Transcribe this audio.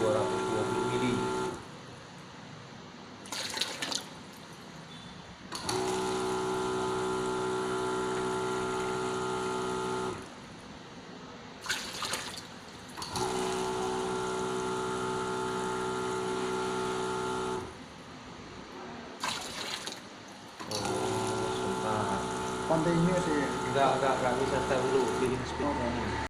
220 mili. Continue sih. Enggak bisa start dulu, feeling speednya nih.